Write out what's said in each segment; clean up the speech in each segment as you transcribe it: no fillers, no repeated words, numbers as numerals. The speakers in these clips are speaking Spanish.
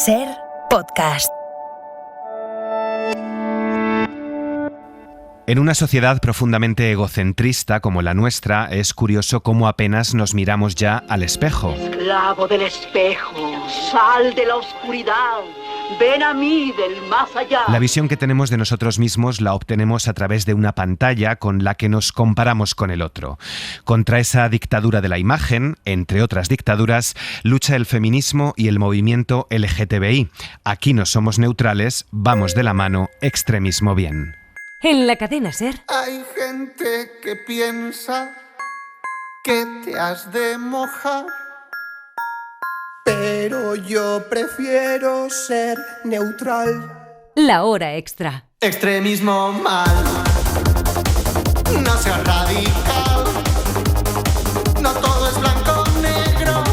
Ser Podcast. En una sociedad profundamente egocentrista como la nuestra, es curioso cómo apenas nos miramos ya al espejo. Esclavo del espejo, sal de la oscuridad, ven a mí del más allá. La visión que tenemos de nosotros mismos la obtenemos a través de una pantalla con la que nos comparamos con el otro. Contra esa dictadura de la imagen, entre otras dictaduras, lucha el feminismo y el movimiento LGTBI. Aquí no somos neutrales, vamos de la mano, extremismo bien. En la cadena SER. Hay gente que piensa que te has de mojar, pero yo prefiero ser neutral. La hora extra. Extremismo mal, no seas radical. No todo es blanco o negro,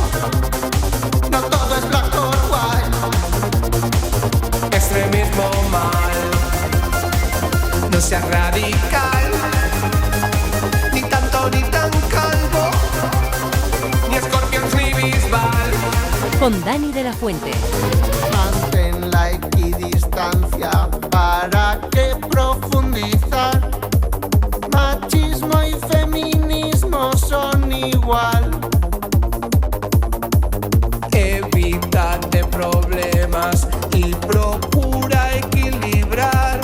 no todo es black or white. Extremismo mal, no seas radical, ni tanto ni tan calvo, ni Scorpions ni Bisbal. Con Dani de la Fuente. Mantén la equidistancia, para qué profundizar. Machismo y feminismo son igual. Evítate problemas y procura equilibrar.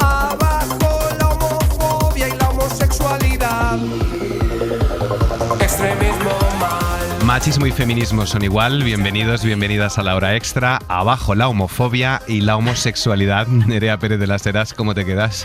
Abajo la homofobia y la homosexualidad. Extremismo mal. Machismo y feminismo son igual. Bienvenidos, bienvenidas a la hora extra. Abajo la homofobia y la homosexualidad. Nerea Pérez de las Heras, ¿cómo te quedas?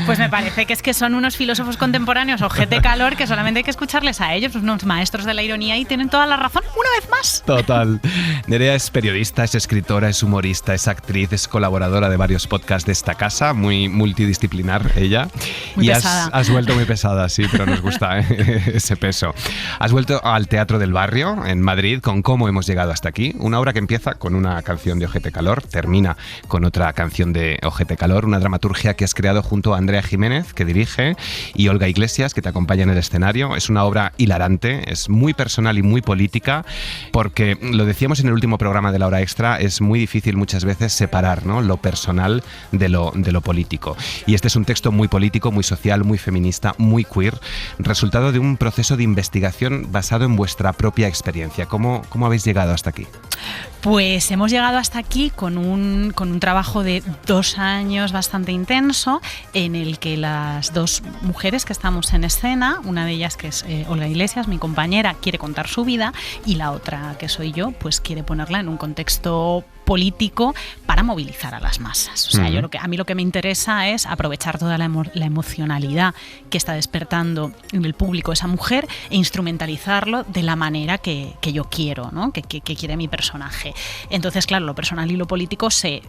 Pues me parece que es que son unos filósofos contemporáneos, ojete calor, que solamente hay que escucharles a ellos, unos maestros de la ironía, y tienen toda la razón, una vez más. Total. Nerea es periodista, es escritora, es humorista, es actriz, es colaboradora de varios podcasts de esta casa, muy multidisciplinar ella. Muy y pesada. has vuelto muy pesada, sí, pero nos gusta ese peso. Has vuelto al Teatro del Barrio, en Madrid, con Cómo hemos llegado hasta aquí, una obra que empieza con una canción de Ojete Calor, termina con otra canción de Ojete Calor, una dramaturgia que has creado junto a Andrea Jiménez, que dirige, y Olga Iglesias, que te acompaña en el escenario. Es una obra hilarante, es muy personal y muy política, porque, lo decíamos en el último programa de la hora extra, es muy difícil muchas veces separar, ¿no?, lo personal de lo político. Y este es un texto muy político, muy social, muy feminista, muy queer, resultado de un proceso de investigación basado en vuestra propia experiencia. ¿Cómo habéis llegado hasta aquí? Pues hemos llegado hasta aquí con un trabajo de 2 años bastante intenso, en el que las dos mujeres que estamos en escena, una de ellas, que es Olga Iglesias, mi compañera, quiere contar su vida, y la otra, que soy yo, pues quiere ponerla en un contexto político para movilizar a las masas. O sea, a mí lo que me interesa es aprovechar toda la emocionalidad que está despertando en el público esa mujer e instrumentalizarlo de la manera que yo quiero, ¿no?, que quiere mi personaje. Entonces, claro, lo personal y lo político se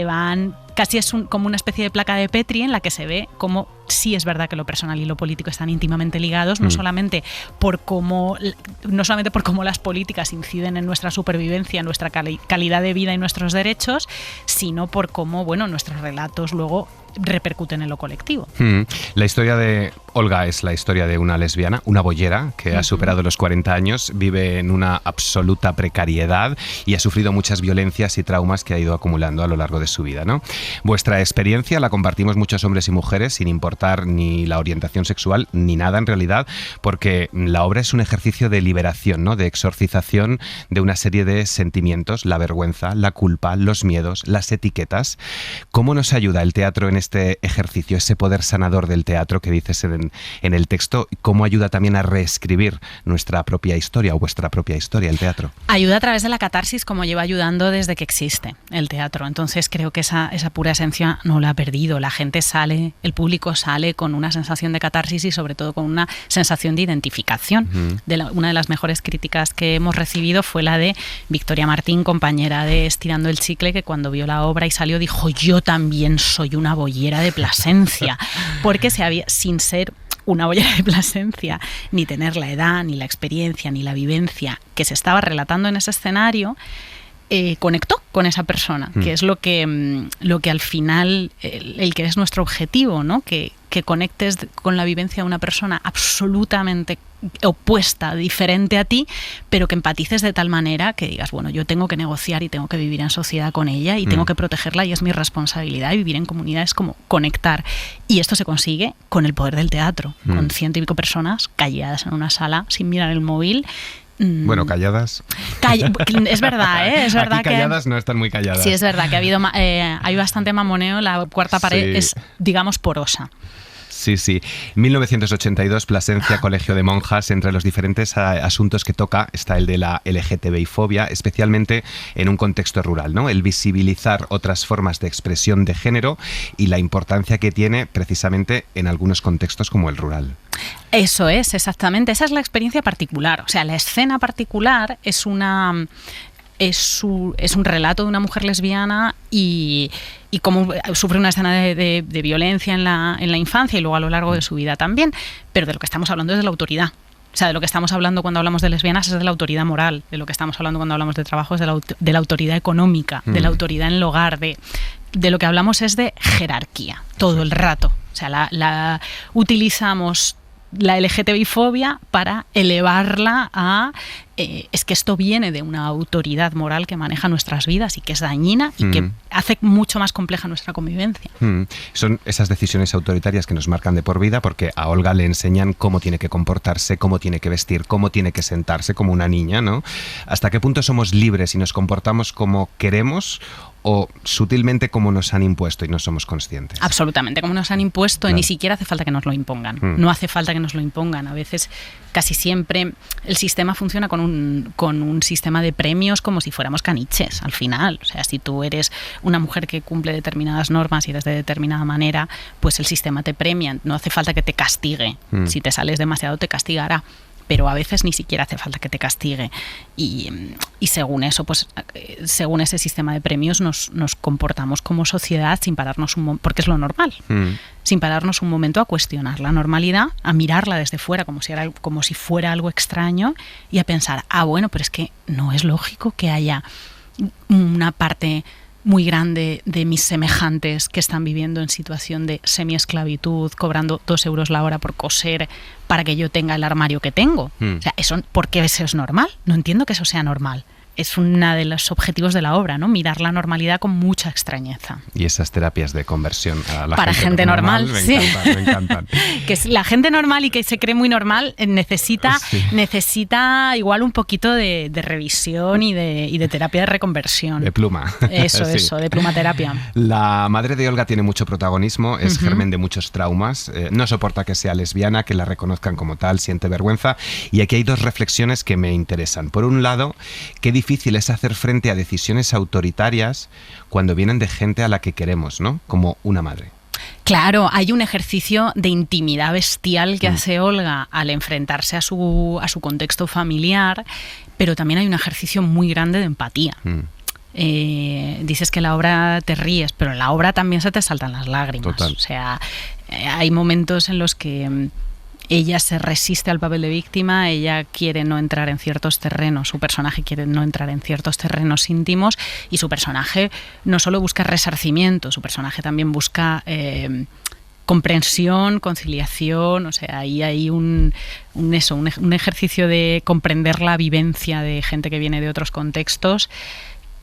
van... Casi es como una especie de placa de Petri en la que se ve cómo sí es verdad que lo personal y lo político están íntimamente ligados, no solamente por cómo las políticas inciden en nuestra supervivencia, en nuestra calidad de vida y nuestros derechos, sino por cómo, nuestros relatos luego repercuten en lo colectivo. La historia de Olga es la historia de una lesbiana, una boyera, que ha superado los 40 años, vive en una absoluta precariedad y ha sufrido muchas violencias y traumas que ha ido acumulando a lo largo de su vida, ¿no? Vuestra experiencia la compartimos muchos hombres y mujeres, sin importar ni la orientación sexual ni nada en realidad, porque la obra es un ejercicio de liberación, ¿no?, de exorcización de una serie de sentimientos, la vergüenza, la culpa, los miedos, las etiquetas. ¿Cómo nos ayuda el teatro en este ejercicio, ese poder sanador del teatro que dices en el texto? ¿Cómo ayuda también a reescribir nuestra propia historia o vuestra propia historia, el teatro? Ayuda a través de la catarsis, como lleva ayudando desde que existe el teatro. Entonces creo que esa pura esencia no la ha perdido. La gente sale, el público sale con una sensación de catarsis y sobre todo con una sensación de identificación. Una de las mejores críticas que hemos recibido fue la de Victoria Martín, compañera de Estirando el Chicle, que cuando vio la obra y salió dijo: yo también soy una boyera de Plasencia, porque sin ser una boyera de Plasencia, ni tener la edad, ni la experiencia, ni la vivencia que se estaba relatando en ese escenario, conectó con esa persona, que es lo que al final el que es nuestro objetivo, ¿no? Que que conectes con la vivencia de una persona absolutamente opuesta, diferente a ti, pero que empatices de tal manera que digas, bueno, yo tengo que negociar y tengo que vivir en sociedad con ella y tengo que protegerla y es mi responsabilidad, y vivir en comunidad es como conectar. Y esto se consigue con el poder del teatro, con 100 y pico personas calladas en una sala sin mirar el móvil. Bueno, calladas. Es verdad, ¿eh? Es verdad. Aquí calladas no están muy calladas. Sí, es verdad que hay bastante mamoneo, la cuarta pared es, digamos, porosa. Sí, sí. 1982, Plasencia, Colegio de Monjas. Entre los diferentes asuntos que toca está el de la LGTBI-fobia, especialmente en un contexto rural, ¿no? El visibilizar otras formas de expresión de género y la importancia que tiene precisamente en algunos contextos como el rural. Eso es, exactamente. Esa es la experiencia particular. O sea, la escena particular es un relato de una mujer lesbiana y cómo sufre una escena de violencia en la infancia y luego a lo largo de su vida también, pero de lo que estamos hablando es de la autoridad. O sea, de lo que estamos hablando cuando hablamos de lesbianas es de la autoridad moral, de lo que estamos hablando cuando hablamos de trabajo es de la autoridad económica, de la autoridad en el hogar, de lo que hablamos es de jerarquía, todo el rato. O sea, utilizamos la LGTBI-fobia para elevarla a es que esto viene de una autoridad moral que maneja nuestras vidas y que es dañina y que hace mucho más compleja nuestra convivencia. Son esas decisiones autoritarias que nos marcan de por vida, porque a Olga le enseñan cómo tiene que comportarse, cómo tiene que vestir, cómo tiene que sentarse como una niña, ¿no? ¿Hasta qué punto somos libres y nos comportamos como queremos o sutilmente como nos han impuesto y no somos conscientes? Absolutamente, como nos han impuesto, claro. Ni siquiera hace falta que nos lo impongan. No hace falta que nos lo impongan. A veces, casi siempre, el sistema funciona con un sistema de premios como si fuéramos caniches, al final. O sea, si tú eres una mujer que cumple determinadas normas y eres de determinada manera, pues el sistema te premia. No hace falta que te castigue. Si te sales demasiado, te castigará. Pero a veces ni siquiera hace falta que te castigue. Y según eso, pues según ese sistema de premios nos comportamos como sociedad sin pararnos porque es lo normal. Sin pararnos un momento a cuestionar la normalidad, a mirarla desde fuera como si fuera algo extraño y a pensar, bueno, pero es que no es lógico que haya una parte muy grande de mis semejantes que están viviendo en situación de semiesclavitud, cobrando 2 euros la hora por coser para que yo tenga el armario que tengo. O sea, ¿por qué eso es normal? No entiendo que eso sea normal. Es uno de los objetivos de la obra, ¿no? Mirar la normalidad con mucha extrañeza. Y esas terapias de conversión a la para gente normal, me sí. Me encantan. Que es la gente normal y que se cree muy normal necesita igual un poquito de revisión y de terapia de reconversión. De pluma. Eso, de plumaterapia. La madre de Olga tiene mucho protagonismo, es germen de muchos traumas, no soporta que sea lesbiana, que la reconozcan como tal, siente vergüenza. Y aquí hay 2 reflexiones que me interesan. Por un lado, qué difícil es hacer frente a decisiones autoritarias cuando vienen de gente a la que queremos, ¿no? Como una madre. Claro, hay un ejercicio de intimidad bestial que hace Olga al enfrentarse a su contexto familiar, pero también hay un ejercicio muy grande de empatía. Dices que en la obra te ríes, pero en la obra también se te saltan las lágrimas. Total. O sea, hay momentos en los que ella se resiste al papel de víctima, ella quiere no entrar en ciertos terrenos, su personaje quiere no entrar en ciertos terrenos íntimos y su personaje no solo busca resarcimiento, su personaje también busca comprensión, conciliación. O sea, ahí hay un ejercicio de comprender la vivencia de gente que viene de otros contextos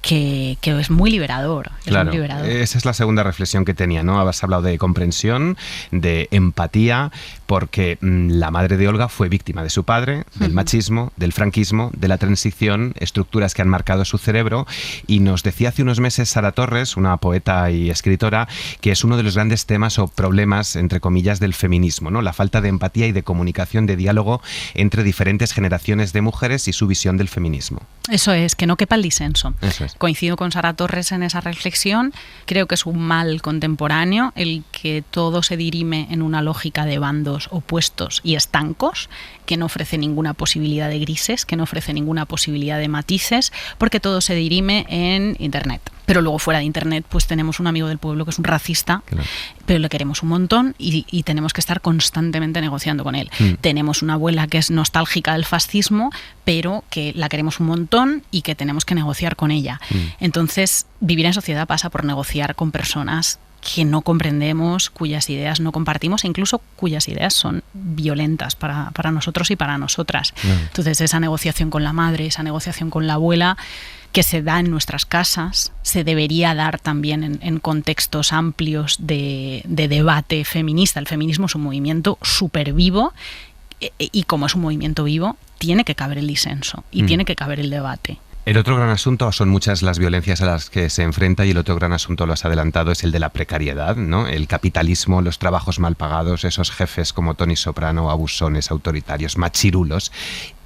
que es muy liberador. Claro, muy liberador. Esa es la segunda reflexión que tenía, ¿no? Has hablado de comprensión, de empatía, porque la madre de Olga fue víctima de su padre, del machismo, del franquismo, de la transición, estructuras que han marcado su cerebro, y nos decía hace unos meses Sara Torres, una poeta y escritora, que es uno de los grandes temas o problemas, entre comillas, del feminismo, ¿no? La falta de empatía y de comunicación, de diálogo entre diferentes generaciones de mujeres y su visión del feminismo. Eso es, que no quepa el disenso. Eso es. Coincido con Sara Torres en esa reflexión. Creo que es un mal contemporáneo el que todo se dirime en una lógica de bandos opuestos y estancos, que no ofrece ninguna posibilidad de grises, que no ofrece ninguna posibilidad de matices, porque todo se dirime en Internet. Pero luego fuera de Internet pues tenemos un amigo del pueblo que es un racista, claro, pero le queremos un montón y tenemos que estar constantemente negociando con él. Tenemos una abuela que es nostálgica del fascismo, pero que la queremos un montón y que tenemos que negociar con ella. Entonces, vivir en sociedad pasa por negociar con personas que no comprendemos, cuyas ideas no compartimos e incluso cuyas ideas son violentas para nosotros y para nosotras. Entonces, esa negociación con la madre, esa negociación con la abuela, que se da en nuestras casas, se debería dar también en contextos amplios de debate feminista. El feminismo es un movimiento súper vivo y como es un movimiento vivo, tiene que caber el disenso y tiene que caber el debate. El otro gran asunto, son muchas las violencias a las que se enfrenta, y el otro gran asunto, lo has adelantado, es el de la precariedad, ¿no? El capitalismo, los trabajos mal pagados, esos jefes como Tony Soprano, abusones, autoritarios, machirulos,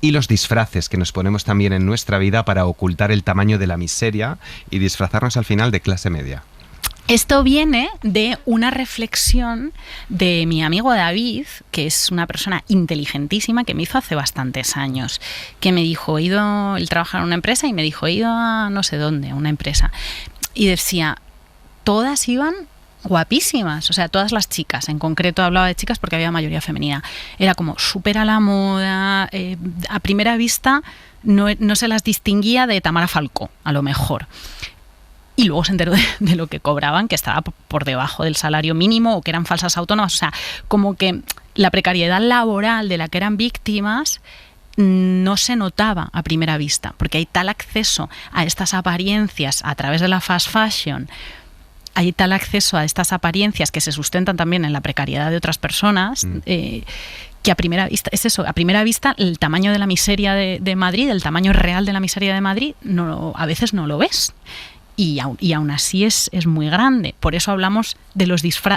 y los disfraces que nos ponemos también en nuestra vida para ocultar el tamaño de la miseria y disfrazarnos al final de clase media. Esto viene de una reflexión de mi amigo David, que es una persona inteligentísima, que me hizo hace bastantes años, que me dijo, él trabaja en una empresa y me dijo, he ido a no sé dónde, a una empresa, y decía, todas iban guapísimas, o sea, todas las chicas, en concreto hablaba de chicas porque había mayoría femenina, era como súper a la moda, a primera vista no se las distinguía de Tamara Falcó, a lo mejor. Y luego se enteró de lo que cobraban, que estaba por debajo del salario mínimo o que eran falsas autónomas. O sea, como que la precariedad laboral de la que eran víctimas no se notaba a primera vista, porque hay tal acceso a estas apariencias a través de la fast fashion, hay tal acceso a estas apariencias que se sustentan también en la precariedad de otras personas, que a primera vista, es eso, a primera vista el tamaño de la miseria de Madrid, el tamaño real de la miseria de Madrid, a veces no lo ves. Y aún así es muy grande. Por eso hablamos de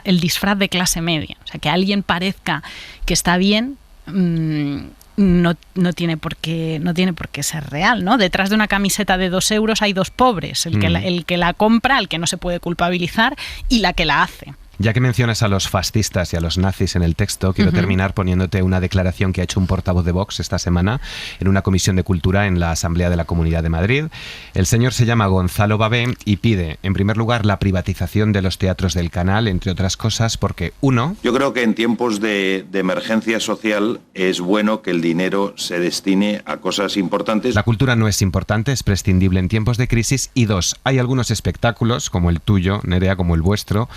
el disfraz de clase media. O sea, que alguien parezca que está bien no tiene por qué ser real, ¿no? Detrás de una camiseta de 2 euros hay 2 pobres. El que la compra, el que no se puede culpabilizar, y la que la hace. Ya que mencionas a los fascistas y a los nazis en el texto, quiero terminar poniéndote una declaración que ha hecho un portavoz de Vox esta semana en una comisión de cultura en la Asamblea de la Comunidad de Madrid. El señor se llama Gonzalo Babé y pide, en primer lugar, la privatización de los teatros del Canal, entre otras cosas, porque, uno... Yo creo que en tiempos de emergencia social es bueno que el dinero se destine a cosas importantes. La cultura no es importante, es prescindible en tiempos de crisis. Y 2, hay algunos espectáculos, como el tuyo, Nerea, como el vuestro,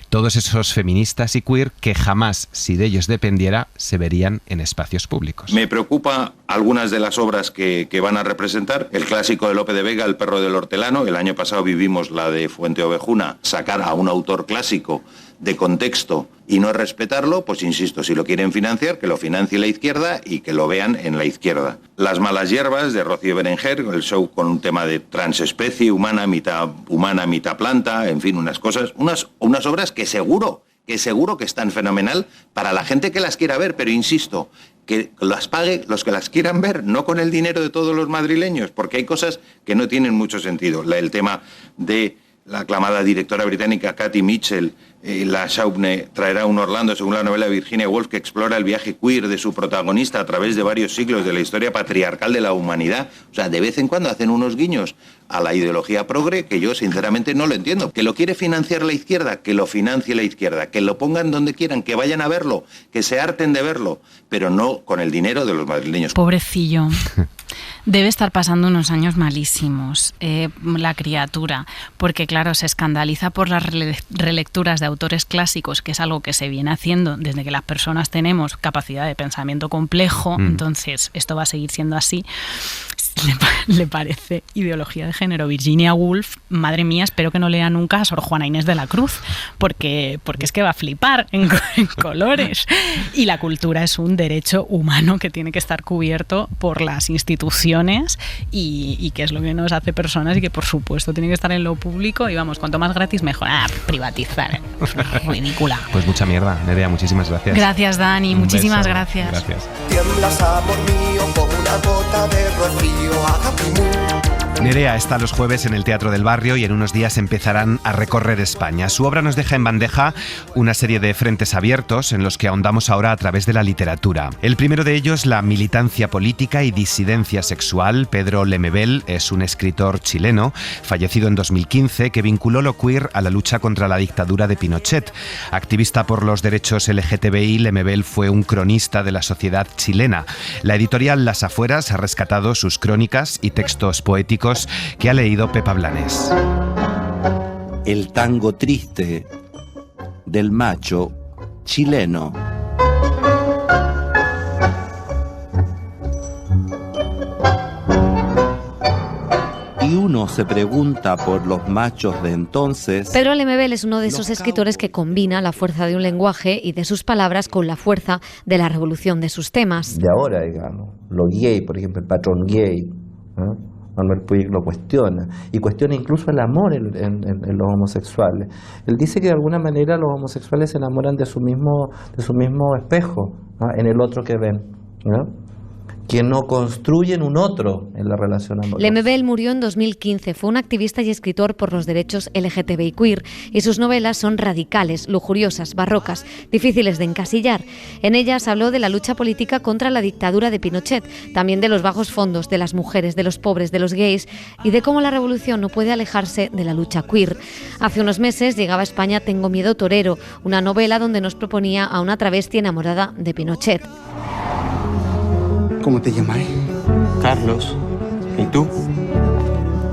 todos esos feministas y queer que jamás, si de ellos dependiera, se verían en espacios públicos. Me preocupa algunas de las obras que van a representar. El clásico de Lope de Vega, El perro del hortelano. El año pasado vivimos la de Fuenteovejuna. Sacar a un autor clásico de contexto y no respetarlo, pues insisto, si lo quieren financiar, que lo financie la izquierda y que lo vean en la izquierda. Las malas hierbas de Rocío Berenguer, el show con un tema de transespecie, mitad humana, mitad planta, en fin, unas cosas, unas obras que seguro que están fenomenal para la gente que las quiera ver, pero insisto, que las pague los que las quieran ver, no con el dinero de todos los madrileños, porque hay cosas que no tienen mucho sentido. El tema de la aclamada directora británica Katy Mitchell, la Shawnee traerá un Orlando, según la novela de Virginia Woolf, que explora el viaje queer de su protagonista a través de varios siglos de la historia patriarcal de la humanidad. O sea, de vez en cuando hacen unos guiños a la ideología progre que yo sinceramente no lo entiendo. Que lo quiere financiar la izquierda, que lo financie la izquierda, que lo pongan donde quieran, que vayan a verlo, que se harten de verlo, pero no con el dinero de los madrileños. Pobrecillo. Debe estar pasando unos años malísimos, la criatura, porque claro, se escandaliza por las relecturas de autores clásicos, que es algo que se viene haciendo desde que las personas tenemos capacidad de pensamiento complejo, entonces esto va a seguir siendo así. Le parece ideología de género. Virginia Woolf, madre mía, espero que no lea nunca a Sor Juana Inés de la Cruz, porque es que va a flipar en colores. Y la cultura es un derecho humano que tiene que estar cubierto por las instituciones y que es lo que nos hace personas y que por supuesto tiene que estar en lo público y vamos, cuanto más gratis mejor. Privatizar, ridícula. Pues mucha mierda, Nerea, muchísimas gracias. Gracias, Dani, muchísimas gracias. Tiemblas, amor mío, como una gota de rocío. Nerea está los jueves en el Teatro del Barrio y en unos días empezarán a recorrer España. Su obra nos deja en bandeja una serie de frentes abiertos en los que ahondamos ahora a través de la literatura. El primero de ellos, la militancia política y disidencia sexual. Pedro Lemebel es un escritor chileno, fallecido en 2015, que vinculó lo queer a la lucha contra la dictadura de Pinochet. Activista por los derechos LGTBI, Lemebel fue un cronista de la sociedad chilena. La editorial Las Afueras ha rescatado sus crónicas y textos poéticos que ha leído Pepa Blanes. El tango triste del macho chileno. Y uno se pregunta por los machos de entonces. Pedro Lemebel es uno de esos escritores que combina la fuerza de un lenguaje y de sus palabras con la fuerza de la revolución de sus temas. De ahora, digamos, lo gay, por ejemplo, el patrón gay, ¿no? Manuel Puig lo cuestiona, y cuestiona incluso el amor en los homosexuales. Él dice que de alguna manera los homosexuales se enamoran de su mismo espejo, ¿no? En el otro que ven, ¿no? Que no construyen un otro en la relación amorosa. Lemebel murió en 2015, fue un activista y escritor por los derechos LGTBI queer, y sus novelas son radicales, lujuriosas, barrocas, difíciles de encasillar. En ellas habló de la lucha política contra la dictadura de Pinochet, también de los bajos fondos, de las mujeres, de los pobres, de los gays, y de cómo la revolución no puede alejarse de la lucha queer. Hace unos meses llegaba a España Tengo miedo torero, una novela donde nos proponía a una travesti enamorada de Pinochet. ¿Cómo te llamas? Carlos. ¿Y tú?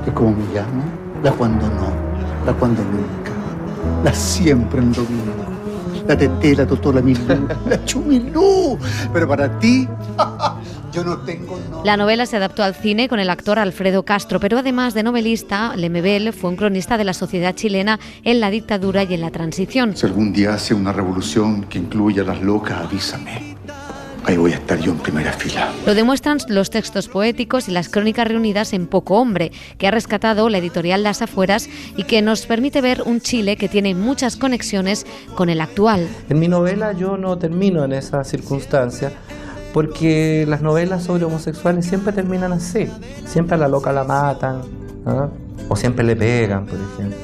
¿Que cómo me llamo? La cuando no, la cuando nunca, la siempre en domingo, la teté, la totó, la milú, la chumilú. Pero para ti, yo no tengo no. La novela se adaptó al cine con el actor Alfredo Castro, pero además de novelista, Lemebel fue un cronista de la sociedad chilena en la dictadura y en la transición. Si algún día hace una revolución que incluya a las locas, avísame. Ahí voy a estar yo en primera fila. Lo demuestran los textos poéticos y las crónicas reunidas en Poco Hombre, que ha rescatado la editorial Las Afueras y que nos permite ver un Chile que tiene muchas conexiones con el actual. En mi novela yo no termino en esa circunstancia, porque las novelas sobre homosexuales siempre terminan así. Siempre a la loca la matan, ¿ah? O siempre le pegan, por ejemplo,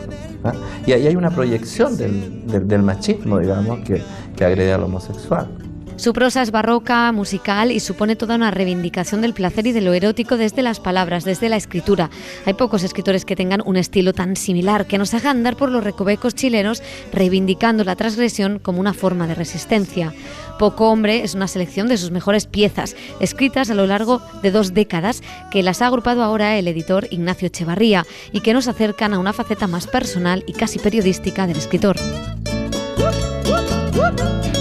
¿ah? Y ahí hay una proyección del machismo, digamos, que agrede al homosexual. Su prosa es barroca, musical y supone toda una reivindicación del placer y de lo erótico desde las palabras, desde la escritura. Hay pocos escritores que tengan un estilo tan similar, que nos haga andar por los recovecos chilenos reivindicando la transgresión como una forma de resistencia. Poco Hombre es una selección de sus mejores piezas, escritas a lo largo de 2 décadas, que las ha agrupado ahora el editor Ignacio Echevarría y que nos acercan a una faceta más personal y casi periodística del escritor.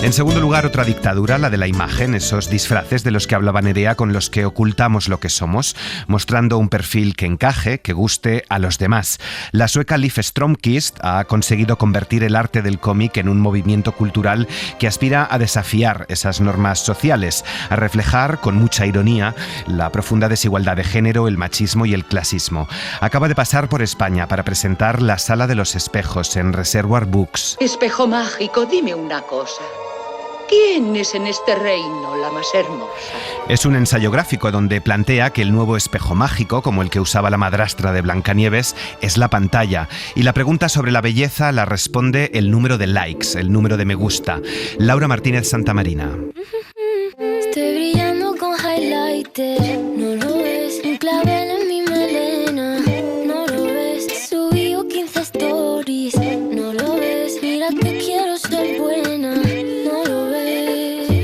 En segundo lugar, otra dictadura, la de la imagen, esos disfraces de los que hablaba Nerea con los que ocultamos lo que somos, mostrando un perfil que encaje, que guste a los demás. La sueca Liv Strömquist ha conseguido convertir el arte del cómic en un movimiento cultural que aspira a desafiar esas normas sociales, a reflejar con mucha ironía la profunda desigualdad de género, el machismo y el clasismo. Acaba de pasar por España para presentar La Sala de los Espejos en Reservoir Books. Espejo mágico, dime una cosa. ¿Quién es en este reino la más hermosa? Es un ensayo gráfico donde plantea que el nuevo espejo mágico, como el que usaba la madrastra de Blancanieves, es la pantalla. Y la pregunta sobre la belleza la responde el número de likes, el número de me gusta. Laura Martínez Santamarina. Estoy brillando con highlighter, no lo ves, un clavel en mi melena, no lo ves, subí 15 stories, no lo ves, mira que quiero ser buena.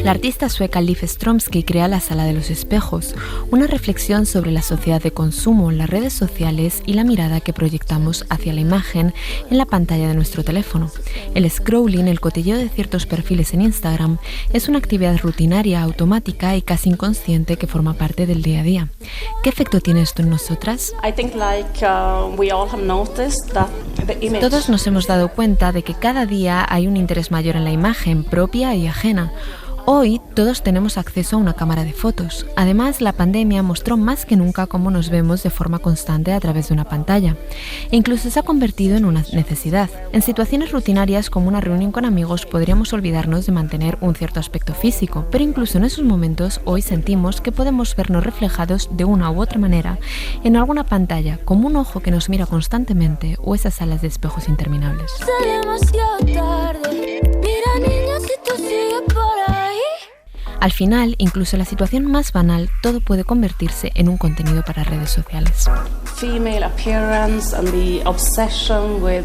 La artista sueca Liv Strömquist crea La Sala de los Espejos, una reflexión sobre la sociedad de consumo, las redes sociales y la mirada que proyectamos hacia la imagen en la pantalla de nuestro teléfono. El scrolling, el cotilleo de ciertos perfiles en Instagram, es una actividad rutinaria, automática y casi inconsciente que forma parte del día a día. ¿Qué efecto tiene esto en nosotras? Todos nos hemos dado cuenta de que cada día hay un interés mayor en la imagen propia y ajena. Hoy todos tenemos acceso a una cámara de fotos. Además, la pandemia mostró más que nunca cómo nos vemos de forma constante a través de una pantalla. E incluso se ha convertido en una necesidad. En situaciones rutinarias como una reunión con amigos podríamos olvidarnos de mantener un cierto aspecto físico, pero incluso en esos momentos hoy sentimos que podemos vernos reflejados de una u otra manera en alguna pantalla, como un ojo que nos mira constantemente o esas salas de espejos interminables. Al final, incluso en la situación más banal, todo puede convertirse en un contenido para redes sociales. Female appearance and the obsession with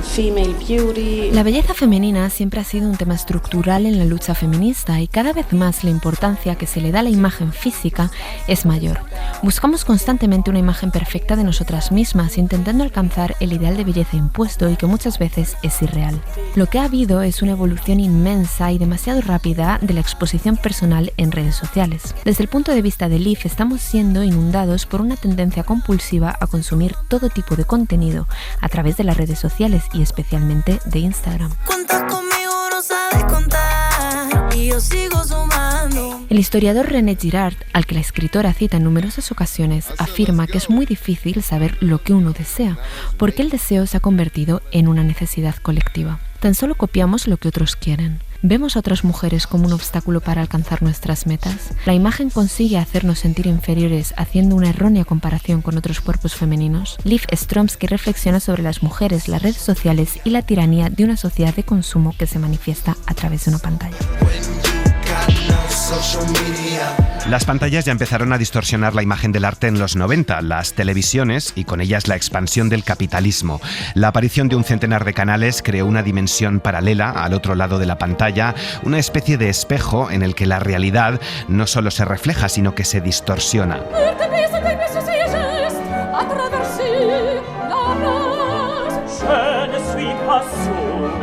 female beauty. La belleza femenina siempre ha sido un tema estructural en la lucha feminista y cada vez más la importancia que se le da a la imagen física es mayor. Buscamos constantemente una imagen perfecta de nosotras mismas, intentando alcanzar el ideal de belleza impuesto y que muchas veces es irreal. Lo que ha habido es una evolución inmensa y demasiado rápida de la exposición personal en redes sociales. Desde el punto de vista de Liv, estamos siendo inundados por una tendencia compulsiva a consumir todo tipo de contenido a través de las redes sociales y especialmente de Instagram. El historiador René Girard, al que la escritora cita en numerosas ocasiones, afirma que es muy difícil saber lo que uno desea, porque el deseo se ha convertido en una necesidad colectiva. Tan solo copiamos lo que otros quieren. ¿Vemos a otras mujeres como un obstáculo para alcanzar nuestras metas? ¿La imagen consigue hacernos sentir inferiores haciendo una errónea comparación con otros cuerpos femeninos? Liv Stromsky reflexiona sobre las mujeres, las redes sociales y la tiranía de una sociedad de consumo que se manifiesta a través de una pantalla. Las pantallas ya empezaron a distorsionar la imagen del arte en los 90, las televisiones y con ellas la expansión del capitalismo. La aparición de un centenar de canales creó una dimensión paralela al otro lado de la pantalla, una especie de espejo en el que la realidad no solo se refleja, sino que se distorsiona.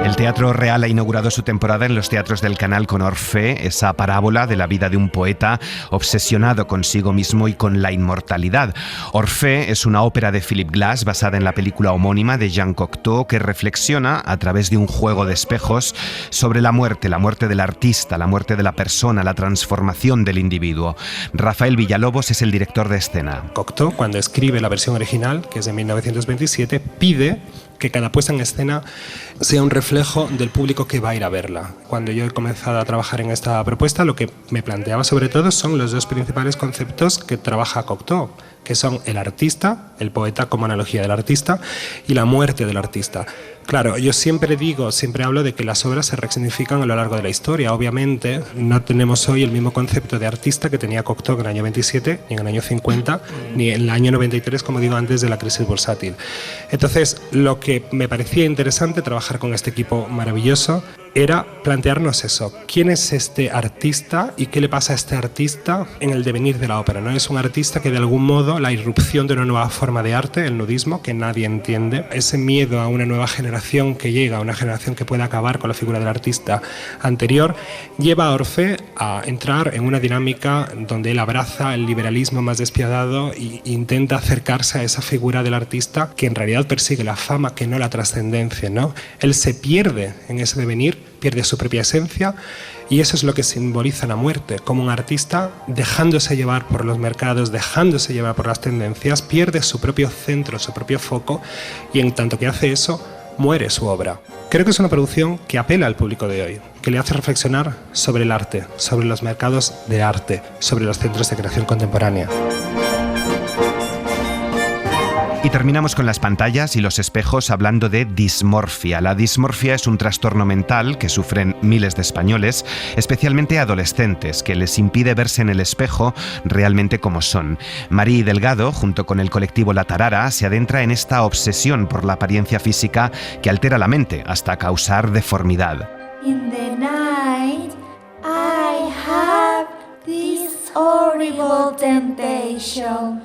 El Teatro Real ha inaugurado su temporada en los teatros del canal con Orfeo, esa parábola de la vida de un poeta obsesionado consigo mismo y con la inmortalidad. Orfeo es una ópera de Philip Glass basada en la película homónima de Jean Cocteau que reflexiona a través de un juego de espejos sobre la muerte del artista, la muerte de la persona, la transformación del individuo. Rafael Villalobos es el director de escena. Cocteau, cuando escribe la versión original, que es de 1927, pide que cada puesta en escena sea un reflejo del público que va a ir a verla. Cuando yo he comenzado a trabajar en esta propuesta, lo que me planteaba sobre todo son los dos principales conceptos que trabaja Cocteau, que son el artista, el poeta como analogía del artista, y la muerte del artista. Claro, yo siempre hablo de que las obras se resignifican a lo largo de la historia. Obviamente no tenemos hoy el mismo concepto de artista que tenía Cocteau en el año 27, ni en el año 50, ni en el año 93, como digo antes, de la crisis bursátil. Entonces, lo que me parecía interesante trabajar con este equipo maravilloso era plantearnos eso. ¿Quién es este artista y qué le pasa a este artista en el devenir de la ópera? ¿No? Es un artista que de algún modo la irrupción de una nueva forma de arte, el nudismo, que nadie entiende, ese miedo a una nueva generación que llega, a una generación que puede acabar con la figura del artista anterior, lleva a Orfeo a entrar en una dinámica donde él abraza el liberalismo más despiadado e intenta acercarse a esa figura del artista que en realidad persigue la fama, que no la trascendencia, ¿no? Él se pierde en ese devenir, pierde su propia esencia y eso es lo que simboliza la muerte, como un artista dejándose llevar por los mercados, dejándose llevar por las tendencias, pierde su propio centro, su propio foco y en tanto que hace eso, muere su obra. Creo que es una producción que apela al público de hoy, que le hace reflexionar sobre el arte, sobre los mercados de arte, sobre los centros de creación contemporánea. Y terminamos con las pantallas y los espejos hablando de dismorfia. La dismorfia es un trastorno mental que sufren miles de españoles, especialmente adolescentes, que les impide verse en el espejo realmente como son. Marí Delgado, junto con el colectivo La Tarara, se adentra en esta obsesión por la apariencia física que altera la mente hasta causar deformidad. In the night, I have this horrible temptation.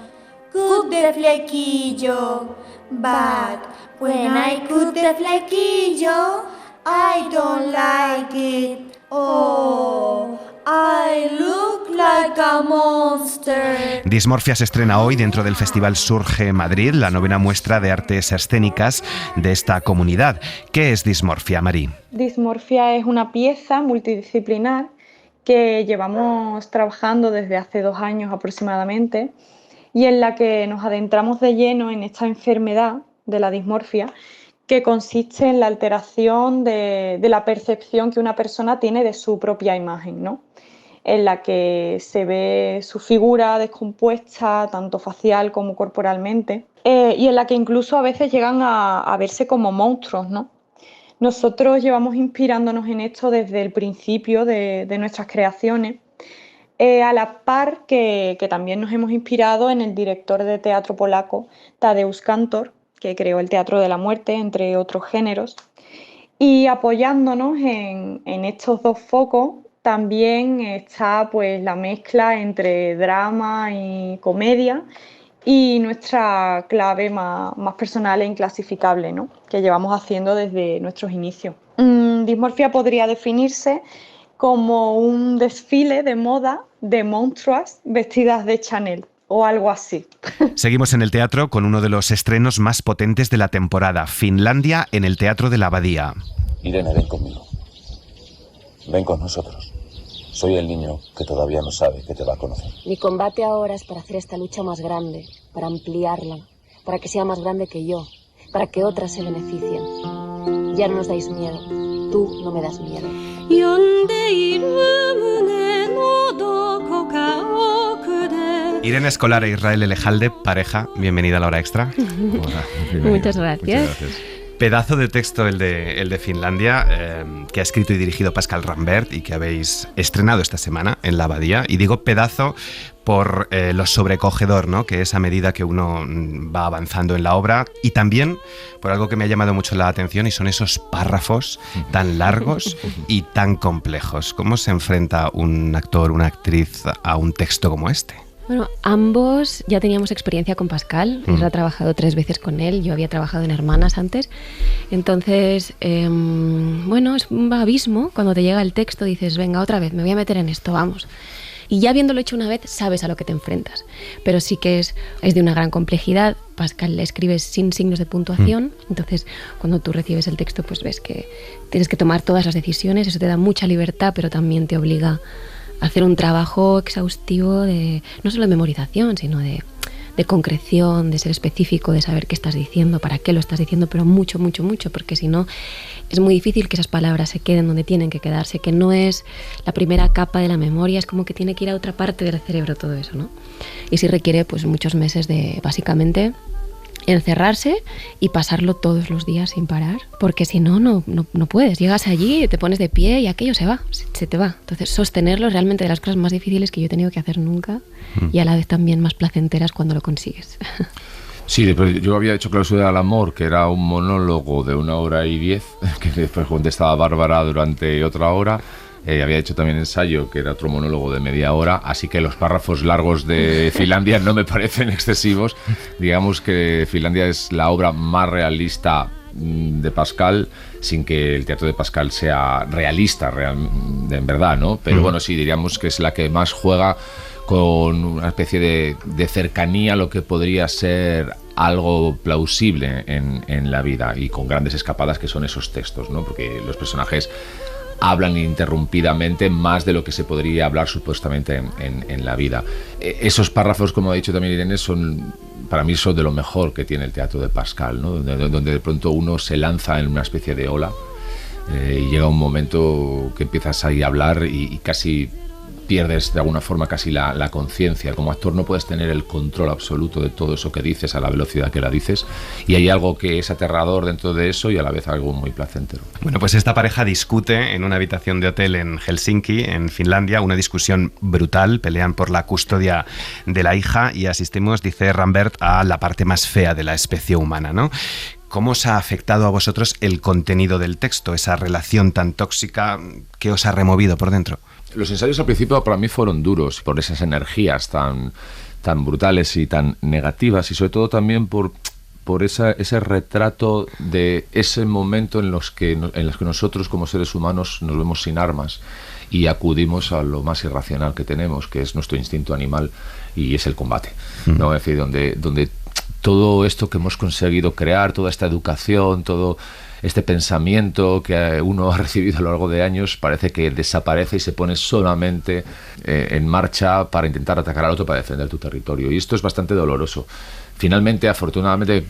Cut the flequillo, but when I cut the flequillo, I don't like it. Oh, I look like a monster. Dismorfia se estrena hoy dentro del Festival Surge Madrid, la 9ª muestra de artes escénicas de esta comunidad. ¿Qué es Dismorfia, Marí? Dismorfia es una pieza multidisciplinar que llevamos trabajando desde hace 2 años aproximadamente, y en la que nos adentramos de lleno en esta enfermedad de la dismorfia, que consiste en la alteración de la percepción que una persona tiene de su propia imagen, ¿no? En la que se ve su figura descompuesta, tanto facial como corporalmente, y en la que incluso a veces llegan a verse como monstruos, ¿no? Nosotros llevamos inspirándonos en esto desde el principio de nuestras creaciones, a la par que también nos hemos inspirado en el director de teatro polaco Tadeusz Kantor, que creó el Teatro de la Muerte, entre otros géneros. Y apoyándonos en estos dos focos, también está pues la mezcla entre drama y comedia y nuestra clave más personal e inclasificable, ¿no?, que llevamos haciendo desde nuestros inicios. Dismorfia podría definirse como un desfile de moda de monstruas vestidas de Chanel o algo así. Seguimos en el teatro con uno de los estrenos más potentes de la temporada, Finlandia en el Teatro de la Abadía. Irene, ven conmigo. Ven con nosotros. Soy el niño que todavía no sabe que te va a conocer. Mi combate ahora es para hacer esta lucha más grande, para ampliarla, para que sea más grande que yo, para que otras se beneficien. Ya no nos dais miedo. Tú no me das miedo. Irene Escolar e Israel Elejalde, pareja, bienvenida a La Hora Extra. Hola, muchas gracias. Pedazo de texto el de Finlandia, que ha escrito y dirigido Pascal Rambert y que habéis estrenado esta semana en La Abadía. Y digo pedazo por lo sobrecogedor, ¿no?, que es a medida que uno va avanzando en la obra, y también por algo que me ha llamado mucho la atención, y son esos párrafos tan largos y tan complejos. ¿Cómo se enfrenta un actor, una actriz a un texto como este? Bueno, ambos ya teníamos experiencia con Pascal. Él ha trabajado 3 veces con él. Yo había trabajado en Hermanas antes. Entonces, bueno, es un abismo. Cuando te llega el texto dices, venga, otra vez, me voy a meter en esto, vamos. Y ya habiéndolo hecho una vez, sabes a lo que te enfrentas. Pero sí que es de una gran complejidad. Pascal le escribe sin signos de puntuación. Entonces, cuando tú recibes el texto, pues ves que tienes que tomar todas las decisiones. Eso te da mucha libertad, pero también te obliga a hacer un trabajo exhaustivo de no solo de memorización, sino de concreción, de ser específico, de saber qué estás diciendo, para qué lo estás diciendo, pero mucho, mucho, mucho, porque si no es muy difícil que esas palabras se queden donde tienen que quedarse, que no es la primera capa de la memoria, es como que tiene que ir a otra parte del cerebro todo eso, ¿no? Y sí requiere pues muchos meses de, básicamente, encerrarse y pasarlo todos los días sin parar, porque si no, no puedes. Llegas allí, te pones de pie y aquello se va, se te va. Entonces, sostenerlo es realmente de las cosas más difíciles que yo he tenido que hacer nunca y a la vez también más placenteras cuando lo consigues. Sí, yo había hecho Clausura al Amor, que era un monólogo de 1 hora y 10, que después contestaba Bárbara durante otra hora. Había hecho también Ensayo, que era otro monólogo de media hora, así que los párrafos largos de Finlandia no me parecen excesivos. Digamos que Finlandia es la obra más realista de Pascal, sin que el teatro de Pascal sea realista en verdad, ¿no? Pero bueno, sí, diríamos que es la que más juega con una especie de cercanía a lo que podría ser algo plausible en la vida, y con grandes escapadas que son esos textos, ¿no? Porque los personajes hablan ininterrumpidamente más de lo que se podría hablar supuestamente en la vida. Esos párrafos, como ha dicho también Irene, para mí son de lo mejor que tiene el teatro de Pascal, ¿no? Donde de pronto uno se lanza en una especie de ola y llega un momento que empiezas ahí a hablar y casi pierdes de alguna forma casi la conciencia. Como actor no puedes tener el control absoluto de todo eso que dices a la velocidad que la dices, y hay algo que es aterrador dentro de eso y a la vez algo muy placentero. Bueno, pues esta pareja discute en una habitación de hotel en Helsinki, en Finlandia, una discusión brutal, pelean por la custodia de la hija y asistimos, dice Rambert, a la parte más fea de la especie humana, ¿no? ¿Cómo os ha afectado a vosotros el contenido del texto, esa relación tan tóxica que os ha removido por dentro? Los ensayos al principio para mí fueron duros por esas energías tan brutales y tan negativas, y sobre todo también por ese retrato de ese momento en los que nosotros como seres humanos nos vemos sin armas y acudimos a lo más irracional que tenemos, que es nuestro instinto animal, y es el combate, ¿no? Es decir, donde todo esto que hemos conseguido crear, toda esta educación, todo este pensamiento que uno ha recibido a lo largo de años, parece que desaparece y se pone solamente en marcha para intentar atacar al otro, para defender tu territorio. Y esto es bastante doloroso. Finalmente, afortunadamente,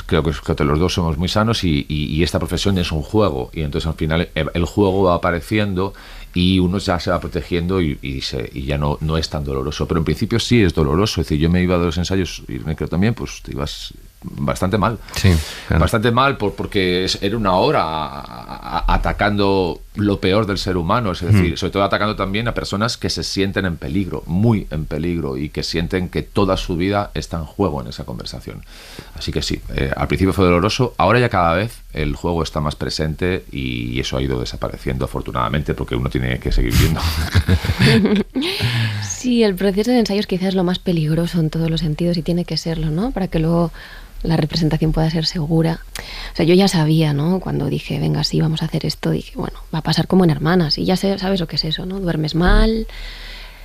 creo que los dos somos muy sanos y esta profesión es un juego. Y entonces al final el juego va apareciendo y uno ya se va protegiendo y ya no es tan doloroso. Pero en principio sí es doloroso. Es decir, yo me iba de los ensayos y me creo también, pues te ibas bastante mal. Sí, claro. Bastante mal porque era una hora atacando lo peor del ser humano, es decir, sobre todo atacando también a personas que se sienten en peligro, muy en peligro, y que sienten que toda su vida está en juego en esa conversación. Así que sí, al principio fue doloroso, ahora ya cada vez el juego está más presente y eso ha ido desapareciendo afortunadamente porque uno tiene que seguir viendo. Sí, el proceso de ensayos quizás es lo más peligroso en todos los sentidos y tiene que serlo, ¿no? Para que luego la representación pueda ser segura. O sea, yo ya sabía, ¿no? Cuando dije, venga, sí, vamos a hacer esto, dije, bueno, va a pasar como en Hermanas. Y ya sabes lo que es eso, ¿no? Duermes mal,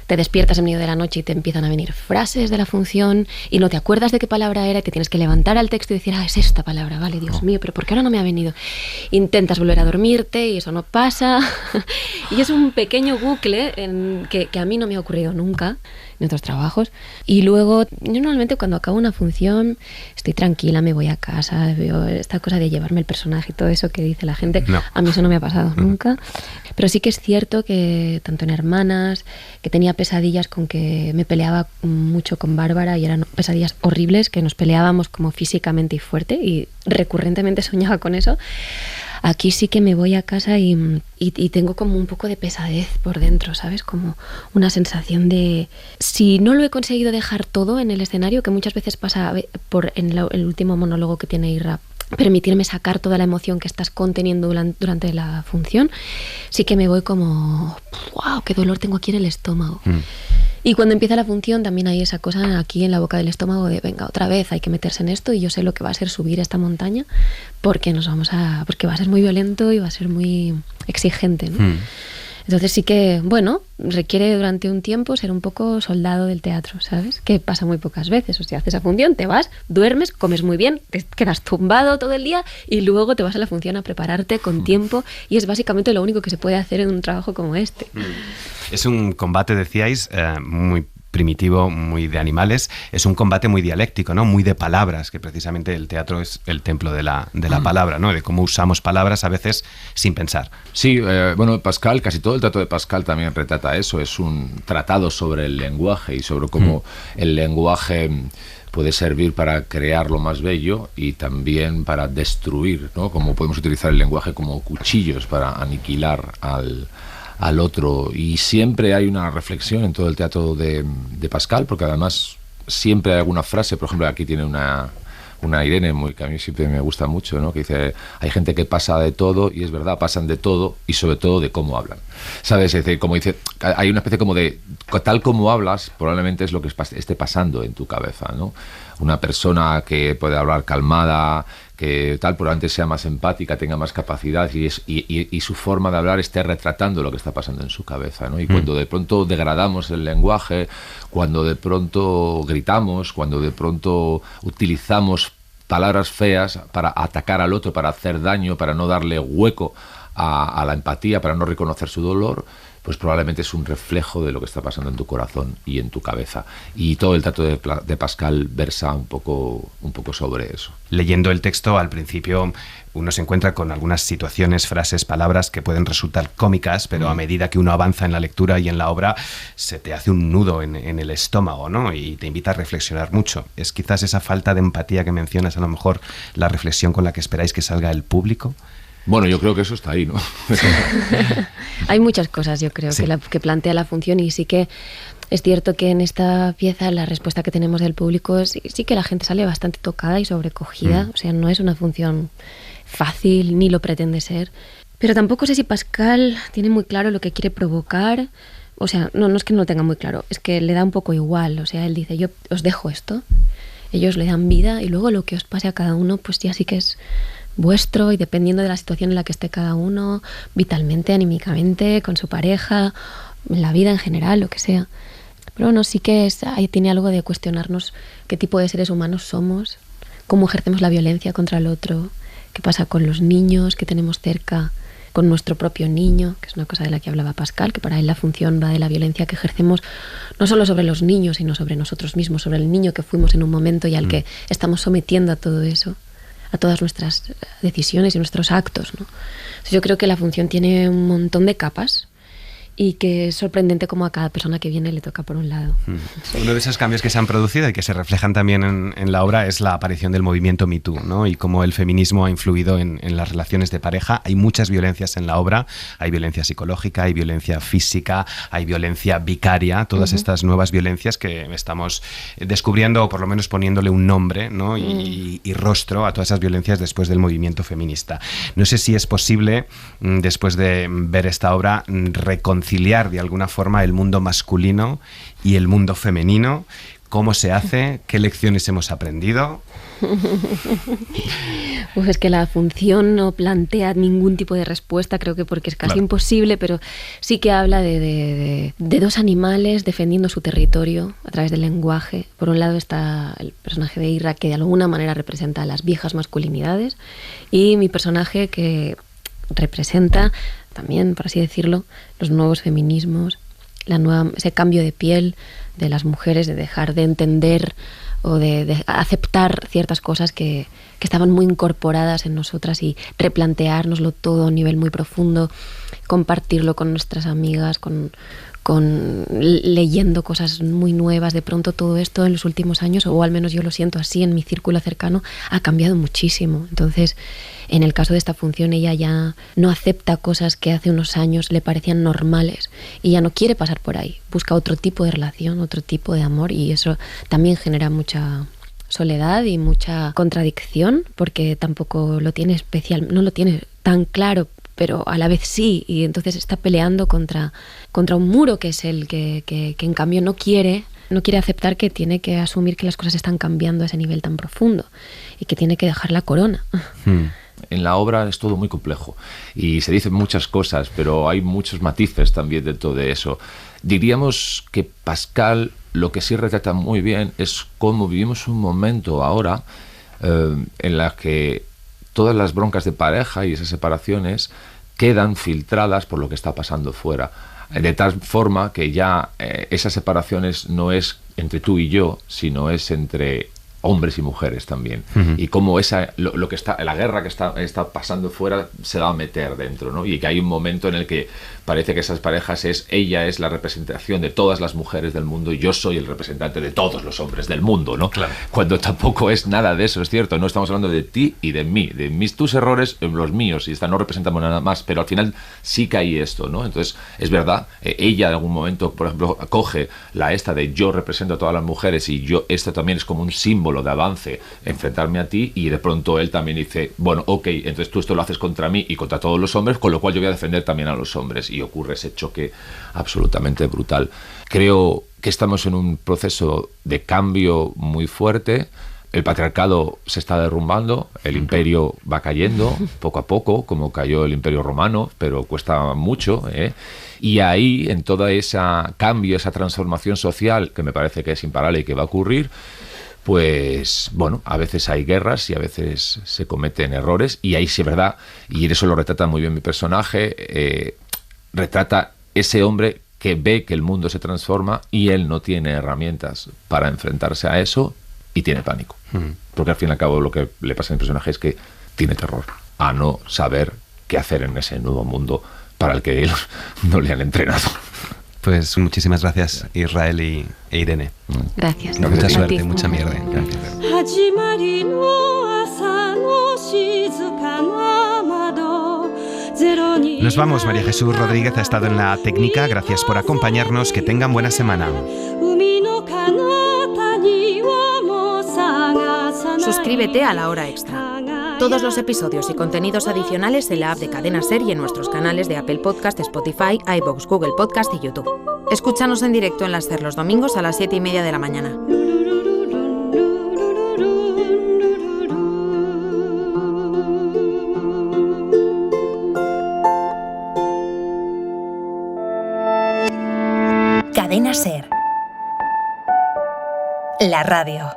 te despiertas en medio de la noche y te empiezan a venir frases de la función y no te acuerdas de qué palabra era y te tienes que levantar al texto y decir, es esta palabra, vale, Dios mío, pero ¿por qué ahora no me ha venido? Intentas volver a dormirte y eso no pasa. Y es un pequeño bucle que a mí no me ha ocurrido nunca en otros trabajos. Y luego, yo normalmente cuando acabo una función estoy tranquila, me voy a casa, veo esta cosa de llevarme el personaje y todo eso que dice la gente. No. A mí eso no me ha pasado nunca. Pero sí que es cierto que tanto en Hermanas, que tenía pesadillas con que me peleaba mucho con Bárbara y eran pesadillas horribles, que nos peleábamos como físicamente y fuerte y recurrentemente soñaba con eso. Aquí sí que me voy a casa y tengo como un poco de pesadez por dentro, ¿sabes? Como una sensación de... Si no lo he conseguido dejar todo en el escenario, que muchas veces pasa en el último monólogo que tiene Irra, permitirme sacar toda la emoción que estás conteniendo durante la función, sí que me voy como, wow, qué dolor tengo aquí en el estómago. Y cuando empieza la función también hay esa cosa aquí en la boca del estómago de, venga, otra vez hay que meterse en esto y yo sé lo que va a ser subir esta montaña porque porque va a ser muy violento y va a ser muy exigente, ¿no? Entonces sí que, bueno, requiere durante un tiempo ser un poco soldado del teatro, ¿sabes? Que pasa muy pocas veces. O sea, haces la función, te vas, duermes, comes muy bien, te quedas tumbado todo el día y luego te vas a la función a prepararte con tiempo y es básicamente lo único que se puede hacer en un trabajo como este. Es un combate, decíais, muy primitivo, muy de animales, es un combate muy dialéctico, ¿no? Muy de palabras, que precisamente el teatro es el templo de la palabra, ¿no? De cómo usamos palabras a veces sin pensar. Sí, bueno, Pascal, casi todo el trato de Pascal también retrata eso, es un tratado sobre el lenguaje y sobre cómo el lenguaje puede servir para crear lo más bello y también para destruir, ¿no? Cómo podemos utilizar el lenguaje como cuchillos para aniquilar al otro, y siempre hay una reflexión en todo el teatro de Pascal, porque además siempre hay alguna frase, por ejemplo aquí tiene una Irene que a mí siempre me gusta mucho, ¿no? Que dice, hay gente que pasa de todo, y es verdad, pasan de todo y sobre todo de cómo hablan, ¿sabes? Es decir, como dice, hay una especie como de, tal como hablas probablemente es lo que esté pasando en tu cabeza, ¿no? Una persona que puede hablar calmada, que tal, probablemente sea más empática, tenga más capacidad y su forma de hablar esté retratando lo que está pasando en su cabeza, ¿no? Y cuando de pronto degradamos el lenguaje, cuando de pronto gritamos, cuando de pronto utilizamos palabras feas para atacar al otro, para hacer daño, para no darle hueco a la empatía, para no reconocer su dolor, pues probablemente es un reflejo de lo que está pasando en tu corazón y en tu cabeza. Y todo el trato de Pascal versa un poco sobre eso. Leyendo el texto, al principio uno se encuentra con algunas situaciones, frases, palabras que pueden resultar cómicas, pero a medida que uno avanza en la lectura y en la obra, se te hace un nudo en el estómago, ¿no? Y te invita a reflexionar mucho. ¿Es quizás esa falta de empatía que mencionas, a lo mejor la reflexión con la que esperáis que salga el público? Bueno, yo creo que eso está ahí, ¿no? Hay muchas cosas, yo creo, que plantea la función, y sí que es cierto que en esta pieza la respuesta que tenemos del público sí que la gente sale bastante tocada y sobrecogida. O sea, no es una función fácil, ni lo pretende ser. Pero tampoco sé si Pascal tiene muy claro lo que quiere provocar. O sea, no es que no lo tenga muy claro, es que le da un poco igual. O sea, él dice, yo os dejo esto, ellos le dan vida y luego lo que os pase a cada uno, pues ya sí que es vuestro, y dependiendo de la situación en la que esté cada uno, vitalmente, anímicamente, con su pareja, en la vida en general, lo que sea. Pero bueno, sí que ahí tiene algo de cuestionarnos qué tipo de seres humanos somos, cómo ejercemos la violencia contra el otro, qué pasa con los niños que tenemos cerca, con nuestro propio niño, que es una cosa de la que hablaba Pascal, que para él la función va de la violencia que ejercemos no solo sobre los niños, sino sobre nosotros mismos, sobre el niño que fuimos en un momento y al que estamos sometiendo a todo eso, a todas nuestras decisiones y nuestros actos, ¿no? Entonces yo creo que la función tiene un montón de capas y que es sorprendente como a cada persona que viene le toca por un lado. Uno de esos cambios que se han producido y que se reflejan también en la obra es la aparición del movimiento Me Too, ¿no? Y cómo el feminismo ha influido en las relaciones de pareja. Hay muchas violencias en la obra, hay violencia psicológica, hay violencia física, hay violencia vicaria, todas estas nuevas violencias que estamos descubriendo o por lo menos poniéndole un nombre, ¿no? y rostro a todas esas violencias después del movimiento feminista. No sé si es posible, después de ver esta obra, reconciliar de alguna forma el mundo masculino y el mundo femenino. ¿Cómo se hace? ¿Qué lecciones hemos aprendido? Pues es que la función no plantea ningún tipo de respuesta, creo que porque es casi imposible, pero sí que habla de dos animales defendiendo su territorio a través del lenguaje. Por un lado está el personaje de Irra, que de alguna manera representa a las viejas masculinidades, y mi personaje que representa también, por así decirlo, los nuevos feminismos, ese cambio de piel de las mujeres, de dejar de entender o de aceptar ciertas cosas que estaban muy incorporadas en nosotras y replanteárnoslo todo a un nivel muy profundo, compartirlo con nuestras amigas, con leyendo cosas muy nuevas. De pronto todo esto en los últimos años, o al menos yo lo siento así en mi círculo cercano, ha cambiado muchísimo. Entonces, en el caso de esta función, ella ya no acepta cosas que hace unos años le parecían normales y ya no quiere pasar por ahí. Busca otro tipo de relación, otro tipo de amor, y eso también genera mucha soledad y mucha contradicción, porque tampoco lo tiene no lo tiene tan claro, pero a la vez sí, y entonces está peleando contra un muro que es el que en cambio no quiere aceptar que tiene que asumir que las cosas están cambiando a ese nivel tan profundo y que tiene que dejar la corona. En la obra es todo muy complejo y se dicen muchas cosas, pero hay muchos matices también dentro de eso. Diríamos que Pascal lo que sí retrata muy bien es cómo vivimos un momento ahora en la que todas las broncas de pareja y esas separaciones quedan filtradas por lo que está pasando fuera. De tal forma que ya esas separaciones no es entre tú y yo, sino es entre hombres y mujeres también. Y cómo lo que está, la guerra que está pasando fuera se va a meter dentro, ¿no? Y que hay un momento en el que parece que esas parejas ella es la representación de todas las mujeres del mundo y yo soy el representante de todos los hombres del mundo, ¿no? Claro. Cuando tampoco es nada de eso, es cierto. No estamos hablando de ti y de mí, de tus errores, los míos, y no representamos nada más, pero al final sí que hay esto, ¿no? Entonces, es verdad, ella en algún momento, por ejemplo, coge esta de yo represento a todas las mujeres y esto también es como un símbolo de avance, enfrentarme a ti, y de pronto él también dice, bueno, ok, entonces tú esto lo haces contra mí y contra todos los hombres, con lo cual yo voy a defender también a los hombres, y ocurre ese choque absolutamente brutal. Creo que estamos en un proceso de cambio muy fuerte. El patriarcado se está derrumbando, el imperio va cayendo poco a poco, como cayó el imperio romano, pero cuesta mucho, y ahí, en todo ese cambio, esa transformación social, que me parece que es imparable y que va a ocurrir, pues bueno, a veces hay guerras y a veces se cometen errores, y ahí sí es verdad, y eso lo retrata muy bien mi personaje, retrata ese hombre que ve que el mundo se transforma y él no tiene herramientas para enfrentarse a eso y tiene pánico. Porque al fin y al cabo lo que le pasa a mi personaje es que tiene terror a no saber qué hacer en ese nuevo mundo para el que él no le han entrenado. Pues muchísimas gracias, Israel e Irene. Gracias. Mucha suerte, mucha mierda. Nos vamos. María Jesús Rodríguez ha estado en la técnica. Gracias por acompañarnos. Que tengan buena semana. Suscríbete a La Hora Extra. Todos los episodios y contenidos adicionales en la app de Cadena Ser y en nuestros canales de Apple Podcast, Spotify, iVoox, Google Podcast y YouTube. Escúchanos en directo en la Ser los domingos a las 7:30 de la mañana. Cadena Ser. La radio.